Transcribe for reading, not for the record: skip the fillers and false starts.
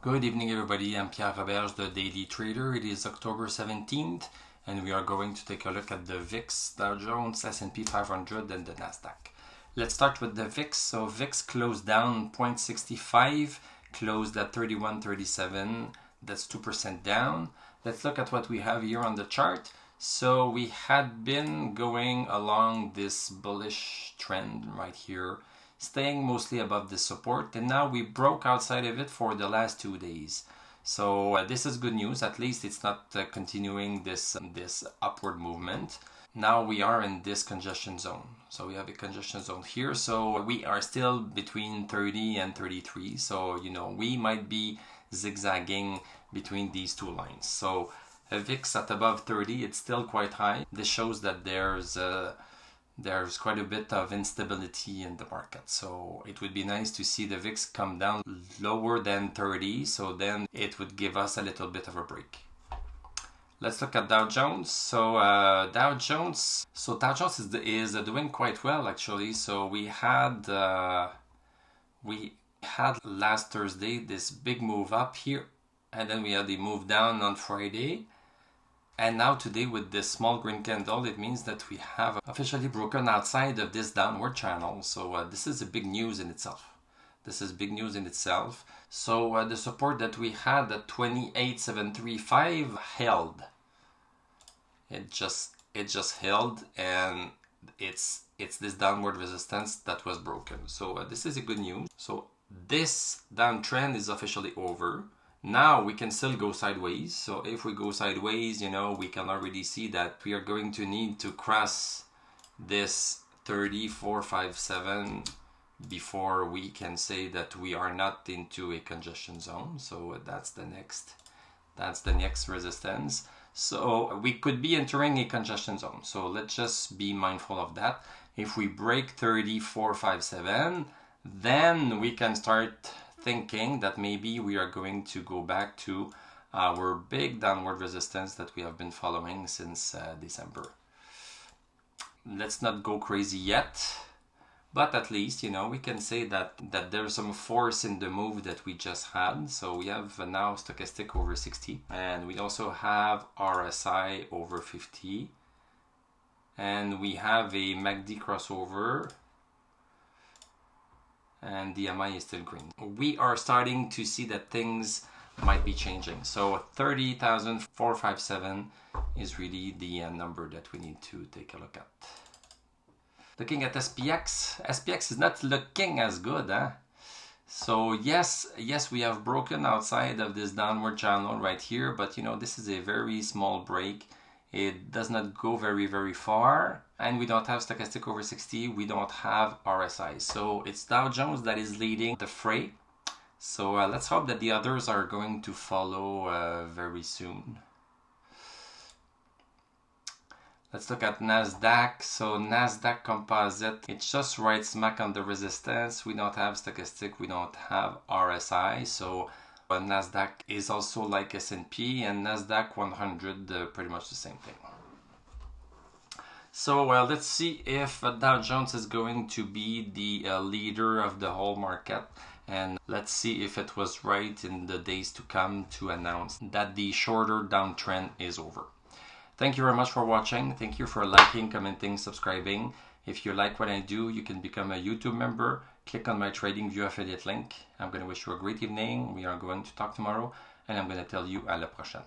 Good evening everybody, I'm Pierre Roberge, the Daily Trader. It is October 17th and we are going to take a look at the VIX, Dow Jones, S&P500 and the Nasdaq. Let's start with the VIX. So VIX closed down 0.65, closed at 31.37, that's 2% down. Let's look at what we have here on the chart. So we had been going along this bullish trend right here, staying mostly above the support, and now we broke outside of it for the last 2 days. So this is good news. At least it's not continuing this upward movement. Now we are in this congestion zone. So we have a congestion zone here. So we are still between 30 and 33. So, you know, we might be zigzagging between these two lines. So a VIX at above 30, it's still quite high. This shows that there's quite a bit of instability in the market. So it would be nice to see the VIX come down lower than 30, so then it would give us a little bit of a break. Let's look at Dow Jones. So Dow Jones is doing quite well actually. So we had last Thursday this big move up here, and then we had the move down on Friday. And now today with this small green candle, it means that we have officially broken outside of this downward channel. So this is a big news in itself. This is big news in itself. So the support that we had at 28.735 held. It just held, and it's this downward resistance that was broken. So this is a good news. So this downtrend is officially over. Now we can still go sideways. So if we go sideways, you know, we can already see that we are going to need to cross this 34.57 before we can say that we are not into a congestion zone. So that's the next resistance. So we could be entering a congestion zone. So let's just be mindful of that. If we break 34.57, then we can start thinking that maybe we are going to go back to our big downward resistance that we have been following since December. Let's not go crazy yet, but at least, you know, we can say that there's some force in the move that we just had. So we have now stochastic over 60, and we also have RSI over 50, and we have a MACD crossover, and the MI is still green. We are starting to see that things might be changing. So 30,457 is really the number that we need to take a look at. Looking at SPX, SPX is not looking as good, huh? So yes, we have broken outside of this downward channel right here, but you know, this is a very small break. It does not go very far, and we don't have stochastic over 60, we don't have RSI. So it's Dow Jones that is leading the fray. So let's hope that the others are going to follow very soon. Let's look at Nasdaq. So Nasdaq Composite, it's just right smack on the resistance. We don't have stochastic, we don't have RSI. So Nasdaq is also like S&P, and Nasdaq 100 pretty much the same thing. So let's see if Dow Jones is going to be the leader of the whole market, and let's see if it was right in the days to come to announce that the shorter downtrend is over. Thank you very much for watching. Thank you for liking, commenting, subscribing. If you like what I do, you can become a YouTube member. Click on my TradingView affiliate link. I'm going to wish you a great evening. We are going to talk tomorrow, and I'm going to tell you à la prochaine.